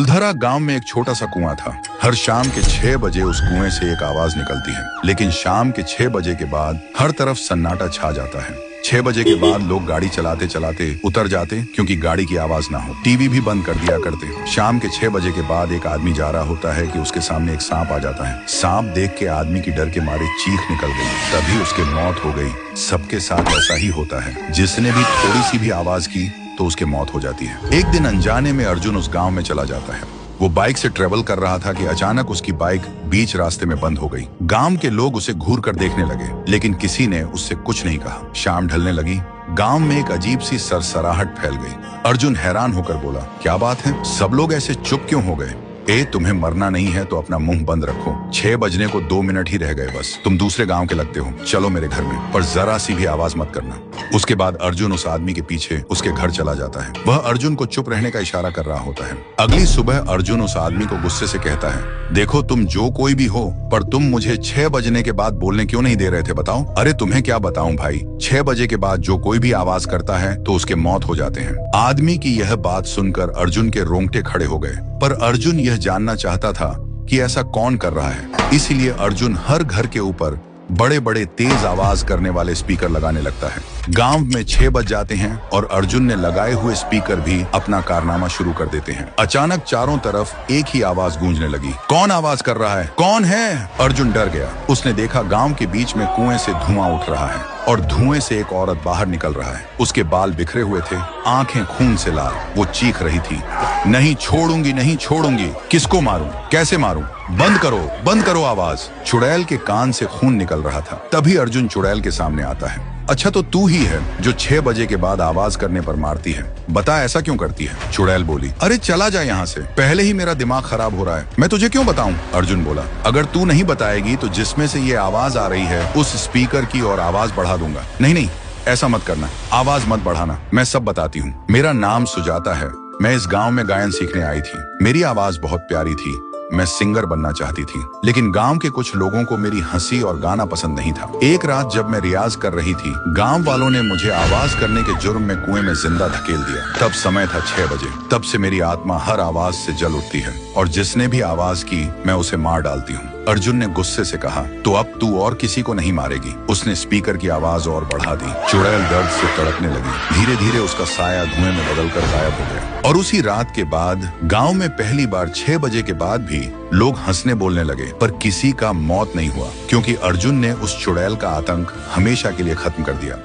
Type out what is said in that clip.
फुलधरा गांव में एक छोटा सा कुआं था। हर शाम के 6 बजे उस कुएं से एक आवाज निकलती है, लेकिन शाम के 6 बजे के बाद हर तरफ सन्नाटा छा जाता है। 6 बजे के बाद लोग गाड़ी चलाते चलाते उतर जाते क्योंकि गाड़ी की आवाज ना हो। टीवी भी बंद कर दिया करते। शाम के 6 बजे के बाद एक आदमी जा रहा होता है कि उसके सामने एक सांप आ जाता है। सांप देख के आदमी की डर के मारे चीख निकल गई, तभी उसकी मौत हो गई। सबके साथ ऐसा ही होता है, जिसने भी थोड़ी सी भी आवाज की तो उसकी मौत हो जाती है। एक दिन अनजाने में अर्जुन उस गांव में चला जाता है। वो बाइक से ट्रेवल कर रहा था कि अचानक उसकी बाइक बीच रास्ते में बंद हो गई। गांव के लोग उसे घूर कर देखने लगे, लेकिन किसी ने उससे कुछ नहीं कहा। शाम ढलने लगी, गांव में एक अजीब सी सरसराहट फैल गई। अर्जुन हैरान होकर बोला, क्या बात है, सब लोग ऐसे चुप क्यों हो गए? तुम्हें मरना नहीं है तो अपना मुंह बंद रखो। 6 बजने को 2 मिनट ही रह गए बस। तुम दूसरे गांव के लगते हो, चलो मेरे घर में, पर जरा सी भी आवाज मत करना। उसके बाद अर्जुन उस आदमी के पीछे उसके घर चला जाता है। वह अर्जुन को चुप रहने का इशारा कर रहा होता है। अगली सुबह अर्जुन उस आदमी को गुस्से से कहता है, देखो तुम जो कोई भी हो, पर तुम मुझे 6 बजने के बाद बोलने क्यों नहीं दे रहे थे, बताओ? अरे तुम्हें क्या बताऊं भाई, 6 बजे के बाद जो कोई भी आवाज करता है तो उसके मौत हो जाते हैं। आदमी की यह बात सुनकर अर्जुन के रोंगटे खड़े हो गए, पर अर्जुन यह जानना चाहता था कि ऐसा कौन कर रहा है। इसीलिए अर्जुन हर घर के ऊपर बड़े बड़े तेज आवाज करने वाले स्पीकर लगाने लगता है। गांव में 6 बज जाते हैं और अर्जुन ने लगाए हुए स्पीकर भी अपना कारनामा शुरू कर देते हैं। अचानक चारों तरफ एक ही आवाज गूंजने लगी, कौन आवाज कर रहा है, कौन है? अर्जुन डर गया। उसने देखा गांव के बीच में कुएं से धुआं उठ रहा है और धुएं से एक औरत बाहर निकल रहा है। उसके बाल बिखरे हुए थे, आंखें खून से लाल। वो चीख रही थी, नहीं छोड़ूंगी, नहीं छोड़ूंगी। किसको मारूं, कैसे मारूं? बंद करो आवाज। चुड़ैल के कान से खून निकल रहा था। तभी अर्जुन चुड़ैल के सामने आता है। अच्छा, तो तू ही है जो 6 बजे के बाद आवाज करने पर मारती है, बता ऐसा क्यों करती है? चुड़ैल बोली, अरे चला जा यहाँ से, पहले ही मेरा दिमाग खराब हो रहा है, मैं तुझे क्यों बताऊं? अर्जुन बोला, अगर तू नहीं बताएगी तो जिसमें से ये आवाज आ रही है उस स्पीकर की और आवाज बढ़ा दूंगा। नहीं, ऐसा मत करना, आवाज मत बढ़ाना, मैं सब बताती हूँ। मेरा नाम सुजाता है, मैं इस गांव में गायन सीखने आई थी। मेरी आवाज बहुत प्यारी थी, मैं सिंगर बनना चाहती थी, लेकिन गांव के कुछ लोगों को मेरी हंसी और गाना पसंद नहीं था। एक रात जब मैं रियाज कर रही थी, गांव वालों ने मुझे आवाज करने के जुर्म में कुएं में जिंदा धकेल दिया। तब समय था 6 बजे। तब से मेरी आत्मा हर आवाज से जल उठती है और जिसने भी आवाज की मैं उसे मार डालती हूँ। अर्जुन ने गुस्से से कहा, तो अब तू और किसी को नहीं मारेगी? उसने स्पीकर की आवाज और बढ़ा दी। चुड़ैल दर्द से तड़पने लगी। धीरे धीरे उसका साया धुएं में बदलकर गायब हो गया। और उसी रात के बाद गांव में पहली बार 6 बजे के बाद भी लोग हंसने बोलने लगे, पर किसी का मौत नहीं हुआ, क्योंकि अर्जुन ने उस चुड़ैल का आतंक हमेशा के लिए खत्म कर दिया।